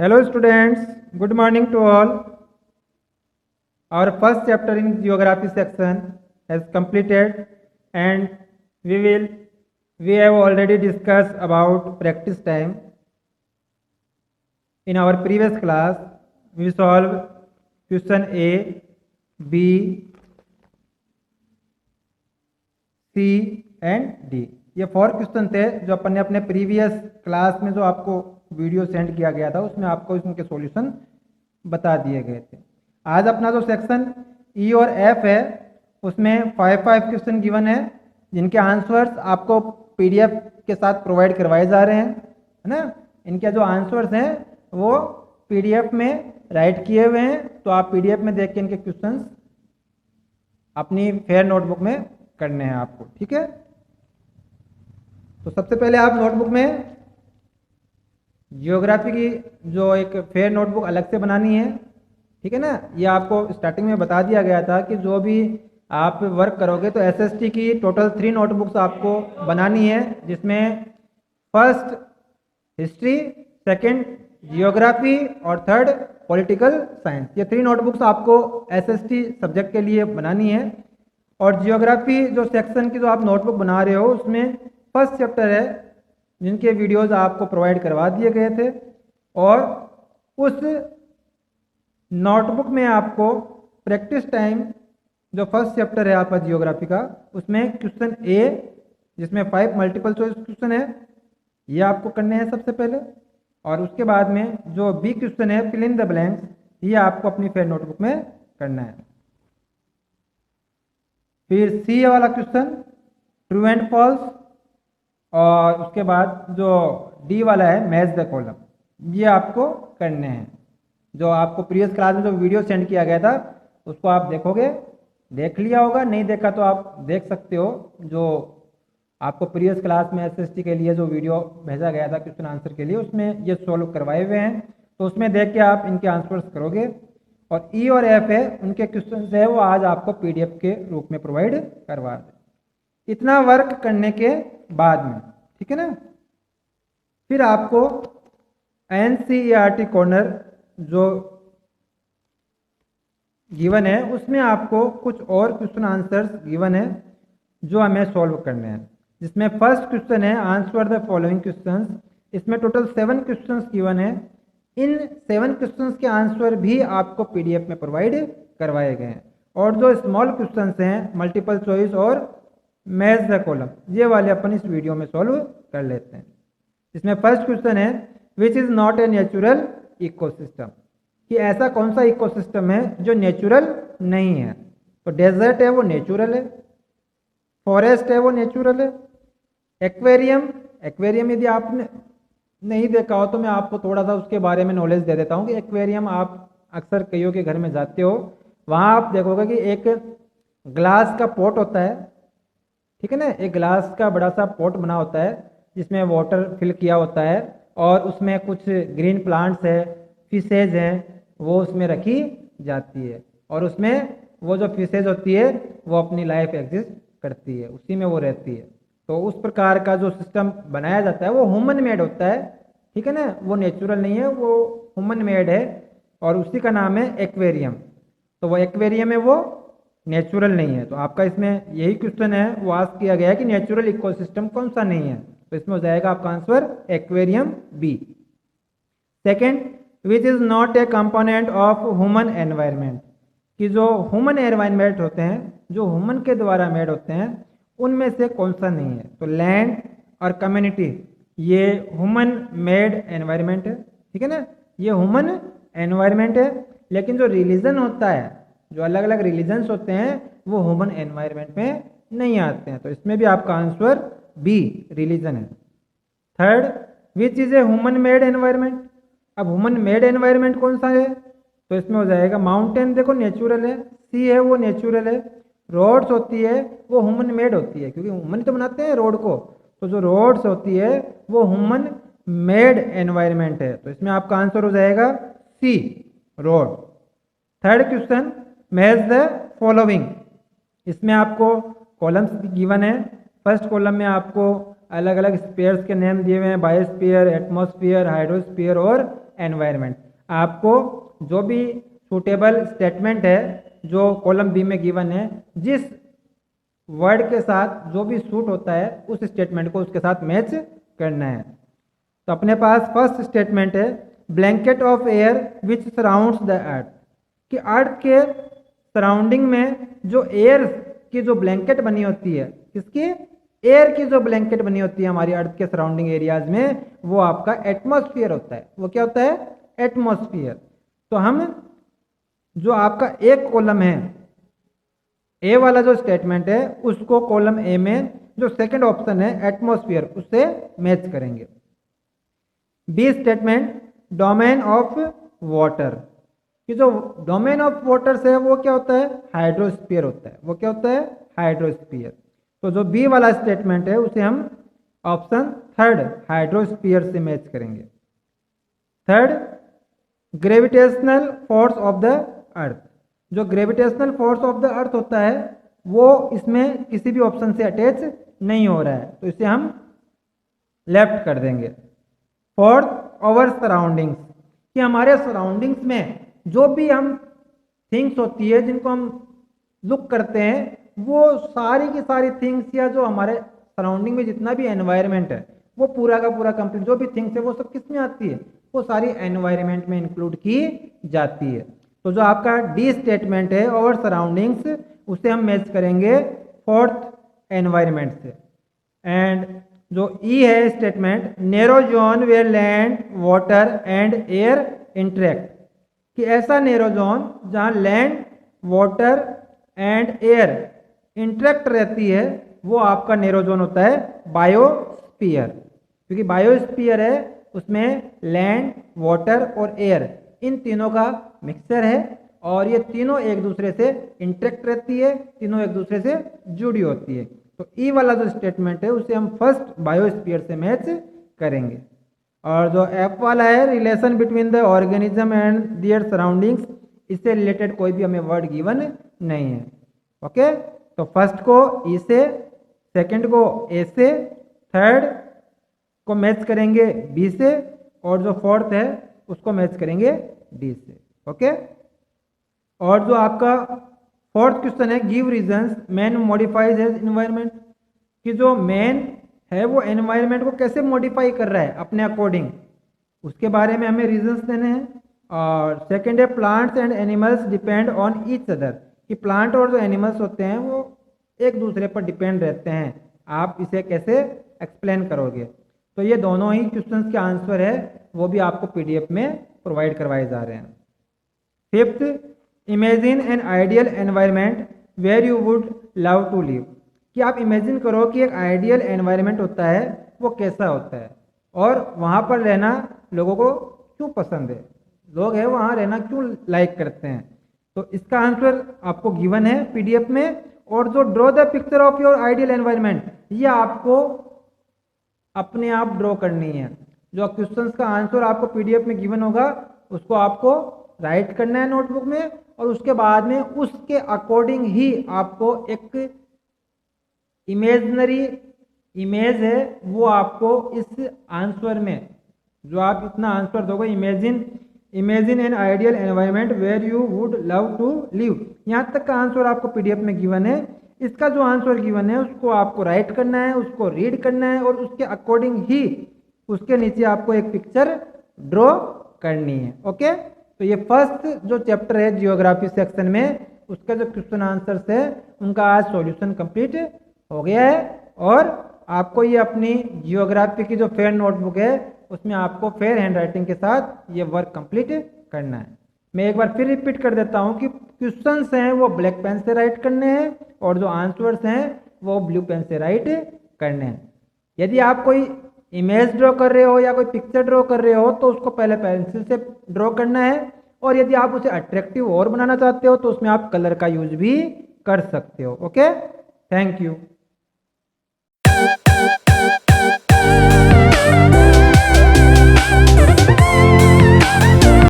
Hello students, good morning to all. Our first chapter in geography section has completed and we have already discussed about practice time. In our previous class, we solved question A, B, C and D. ये 4 question थे जो अपन ने अपने previous class में जो आपको video send किया गया था उसमें आपको इनके सॉल्यूशन बता दिए गए थे। आज अपना जो सेक्शन ई और एफ है उसमें 5 क्वेश्चन गिवन है जिनके आंसर्स आपको पीडीएफ के साथ प्रोवाइड करवाए जा रहे हैं, है ना। इनके जो आंसर्स हैं वो पीडीएफ में राइट किए हुए हैं, तो आप पीडीएफ में देख के इनके क्वेश्चंस अपनी फेयर नोटबुक में करने हैं आपको, ठीक है। तो सबसे पहले आप नोटबुक में जियोग्राफी की जो एक फेयर नोटबुक अलग से बनानी है, ठीक है ना। ये आपको स्टार्टिंग में बता दिया गया था कि जो भी आप वर्क करोगे तो एसएसटी की टोटल 3 नोटबुक्स आपको बनानी है, जिसमें फर्स्ट हिस्ट्री, सेकंड जियोग्राफी और थर्ड पॉलिटिकल साइंस। ये 3 नोटबुक्स आपको एसएसटी सब्जेक्ट के लिए बनानी है। और जियोग्राफी जो सेक्शन की जो आप नोटबुक बना रहे हो उसमें फर्स्ट चैप्टर है जिनके वीडियोस आपको प्रोवाइड करवा दिए गए थे, और उस नोटबुक में आपको प्रैक्टिस टाइम जो फर्स्ट चैप्टर है आपका जियोग्राफी का उसमें क्वेश्चन ए जिसमें 5 मल्टीपल चॉइस क्वेश्चन है ये आपको करने हैं सबसे पहले, और उसके बाद में जो बी क्वेश्चन है फिल इन द ब्लैंक्स ये आपको अपनी फेयर नोटबुक में करना है। फिर सी वाला क्वेश्चन ट्रू एंड फॉल्स, और उसके बाद जो डी वाला है मैच द कॉलम, ये आपको करने हैं। जो आपको प्रीवियस क्लास में जो वीडियो सेंड किया गया था उसको आप देखोगे, देख लिया होगा, नहीं देखा तो आप देख सकते हो। जो आपको प्रीवियस क्लास में एसएसटी के लिए जो वीडियो भेजा गया था क्वेश्चन आंसर के लिए उसमें ये सोल्व करवाए हुए हैं, तो उसमें देख के आप इनके आंसर्स करोगे। और ई और एफ है उनके क्वेश्चन है वो आज आपको पीडीएफ के रूप में प्रोवाइड करवा दें। इतना वर्क करने के बाद में, ठीक है ना, फिर आपको एनसीईआरटी कॉर्नर जो गिवन है उसमें आपको कुछ और क्वेश्चन आंसर्स गिवन है जो हमें सॉल्व करने हैं, जिसमें फर्स्ट क्वेश्चन है आंसर द फॉलोइंग क्वेश्चंस। इसमें टोटल 7 क्वेश्चंस गिवन है। इन 7 क्वेश्चंस के आंसर भी आपको पीडीएफ में प्रोवाइड करवाए गए हैं, और जो स्मॉल क्वेश्चंस हैं मल्टीपल चॉइस और मैच द कॉलम ये वाले अपन इस वीडियो में सॉल्व कर लेते हैं। इसमें फर्स्ट क्वेश्चन है विच is not a natural ecosystem, कि ऐसा कौन सा इकोसिस्टम है जो नेचुरल नहीं है। तो डेजर्ट है वो नेचुरल है, फॉरेस्ट है वो नेचुरल है, एक्वेरियम यदि आपने नहीं देखा हो तो मैं आपको थोड़ा सा उसके बारे में नॉलेज दे देता हूँ कि एक्वेरियम आप अक्सर कईयों के घर में जाते हो, वहाँ आप देखोगे कि एक ग्लास का पॉट होता है, ठीक है ना। एक ग्लास का बड़ा सा पॉट बना होता है जिसमें वाटर फिल किया होता है, और उसमें कुछ ग्रीन प्लांट्स है, फिशेज हैं, वो उसमें रखी जाती है, और उसमें वो जो फिशेज होती है वो अपनी लाइफ एग्जिस्ट करती है, उसी में वो रहती है। तो उस प्रकार का जो सिस्टम बनाया जाता है वो ह्यूमन मेड होता है, ठीक है ना, वो नेचुरल नहीं है, वो ह्यूमन मेड है, और उसी का नाम है एक्वेरियम। तो वो एक्वेरियम है वो नेचुरल नहीं है। तो आपका इसमें यही क्वेश्चन है वो आस्क किया गया है कि नेचुरल इकोसिस्टम कौन सा नहीं है, तो इसमें हो जाएगा आपका answer aquarium B. Second which is not a component of human environment, कि जो ह्यूमन एनवायरनमेंट होते हैं जो ह्यूमन के द्वारा मेड होते हैं उनमें से कौन सा नहीं है। तो लैंड और कम्युनिटी ये ह्यूमन मेड एनवायरनमेंट है, ठीक है ना, ये ह्यूमन एनवायरनमेंट है। लेकिन जो रिलीजन होता है, जो अलग अलग रिलीजन्स होते हैं वो ह्यूमन एनवायरनमेंट में नहीं आते हैं, तो इसमें भी आपका आंसर बी रिलीजन है। Third which is a human made environment, अब ह्यूमन मेड एनवायरनमेंट कौन सा है, तो इसमें हो जाएगा माउंटेन, देखो नेचुरल है, सी है वो नेचुरल है, रोड्स होती है वो ह्यूमन मेड होती है क्योंकि ह्यूमन तो बनाते हैं रोड को, तो जो रोड्स होती है वो ह्यूमन मेड एनवायरनमेंट है, तो इसमें आपका आंसर हो जाएगा C road. Third question match the following, इसमें आपको कॉलम्स गिवन है। फर्स्ट कॉलम में आपको अलग अलग स्पेयर्स के नेम दिए हुए हैं, बायोस्फीयर, एटमॉस्फेयर, हाइड्रोस्फीयर और एनवायरनमेंट। आपको जो भी सूटेबल स्टेटमेंट है जो कॉलम बी में गिवन है, जिस वर्ड के साथ जो भी सूट होता है उस स्टेटमेंट को उसके साथ मैच करना है। तो अपने पास फर्स्ट स्टेटमेंट है blanket of air which surrounds the earth, कि अर्थ के सराउंडिंग में जो एयर की जो ब्लैंकेट बनी होती है, किसकी, एयर की जो ब्लैंकेट बनी होती है हमारी अर्थ के सराउंडिंग एरियाज में, वो आपका एटमॉस्फेयर होता है। वो क्या होता है, एटमॉस्फेयर। तो हम जो आपका एक कॉलम है ए वाला जो स्टेटमेंट है उसको कॉलम ए में जो सेकंड ऑप्शन है एटमॉस्फेयर उससे मैच करेंगे। B statement domain of water, कि जो डोमेन ऑफ वाटर है वो क्या होता है, हाइड्रोस्फीयर होता है। वो क्या होता है, हाइड्रोस्फीयर। तो जो बी वाला स्टेटमेंट है उसे हम ऑप्शन थर्ड हाइड्रोस्फीयर से मैच करेंगे। Third gravitational force of the earth, जो gravitational force of the earth होता है वो इसमें किसी भी ऑप्शन से अटैच नहीं हो रहा है, तो इसे हम लेफ्ट कर देंगे। फोर्थ ओवर सराउंडिंग्स, कि हमारे सराउंडिंग्स में जो भी हम थिंग्स होती है जिनको हम लुक करते हैं, वो सारी की सारी थिंग्स या जो हमारे सराउंडिंग में जितना भी एनवायरनमेंट है वो पूरा का पूरा कंप्लीट जो भी थिंग्स है वो सब किस में आती है, वो सारी एनवायरनमेंट में इंक्लूड की जाती है। तो जो आपका डी स्टेटमेंट है ओवर सराउंडिंग्स उसे हम मैच करेंगे फोर्थ एनवायरनमेंट से। एंड जो ई है statement narrow zone where land water and air interact, कि ऐसा नैरो जोन जहाँ land water and air interact रहती है वो आपका नैरो जोन होता है बायोस्फीयर। क्योंकि बायोस्फीयर है उसमें लैंड वाटर और एयर इन तीनों का मिक्सचर है और ये तीनों एक दूसरे से इंटरेक्ट रहती है, तीनों एक दूसरे से जुड़ी होती है। तो ई वाला जो स्टेटमेंट है उसे हम फर्स्ट बायोस्फीयर से मैच करेंगे। और जो एफ वाला है relation between the organism and there surroundings, इससे रिलेटेड कोई भी हमें वर्ड गिवन नहीं है। ओके, तो फर्स्ट को ई से, सेकंड को ए से, थर्ड को मैच करेंगे बी से और जो फोर्थ है उसको मैच करेंगे डी से। ओके, और जो आपका फोर्थ क्वेश्चन है give reasons man modifies as environment, कि जो मैन है वो एनवायरनमेंट को कैसे मॉडिफाई कर रहा है अपने अकॉर्डिंग, उसके बारे में हमें रीजंस देने हैं। और सेकंड है plants and animals depend on each other, कि प्लांट और जो एनिमल्स होते हैं वो एक दूसरे पर डिपेंड रहते हैं, आप इसे कैसे एक्सप्लेन करोगे। तो ये दोनों ही क्वेश्चंस के आंसर है वो भी आपको पीडीएफ में प्रोवाइड करवाए जा रहे हैं। Fifth imagine an ideal environment where you would love to live, कि आप इमेजिन करो कि एक आइडियल एनवायरनमेंट होता है वो कैसा होता है और वहाँ पर रहना लोगों को क्यों पसंद है, लोग हैं वहाँ रहना क्यों लाइक करते हैं। तो इसका आंसर आपको गिवन है पीडीएफ में। और जो draw the picture of your ideal environment, ये आपको अपने आप ड्रॉ करनी है। जो क्वेश्चंस का आंसर आपको पीडीएफ में गिवन होगा उसको आपको राइट करना है नोटबुक में और उसके बाद में उसके अकॉर्डिंग ही आपको एक इमेजनरी इमेज है वो आपको इस आंसर में जो आप इतना आंसर दोगे imagine an ideal environment where you would love to live, यहाँ तक का आंसर आपको पीडीएफ में गिवन है। इसका जो आंसर गिवन है उसको आपको राइट करना है, उसको रीड करना है और उसके अकॉर्डिंग ही उसके नीचे आपको एक पिक्चर ड्रॉ करनी है। ओके, तो ये फर्स्ट जो चैप्टर है जियोग्राफी सेक्शन में उसका जो क्वेश्चन आंसर्स है उनका आज सॉल्यूशन कंप्लीट हो गया है और आपको ये अपनी जियोग्राफी की जो फेयर नोटबुक है उसमें आपको फेयर हैंड राइटिंग के साथ ये वर्क कंप्लीट करना है। मैं एक बार फिर रिपीट कर देता हूँ कि क्वेश्चंस हैं वो ब्लैक पेन से राइट करने हैं और जो आंसर्स हैं वो ब्लू पेन से राइट करने हैं। यदि आप कोई इमेज ड्रॉ कर रहे हो या कोई पिक्चर ड्रॉ कर रहे हो तो उसको पहले पेंसिल से ड्रॉ करना है और यदि आप उसे अट्रैक्टिव और बनाना चाहते हो तो उसमें आप कलर का यूज भी कर सकते हो। Okay, thank you.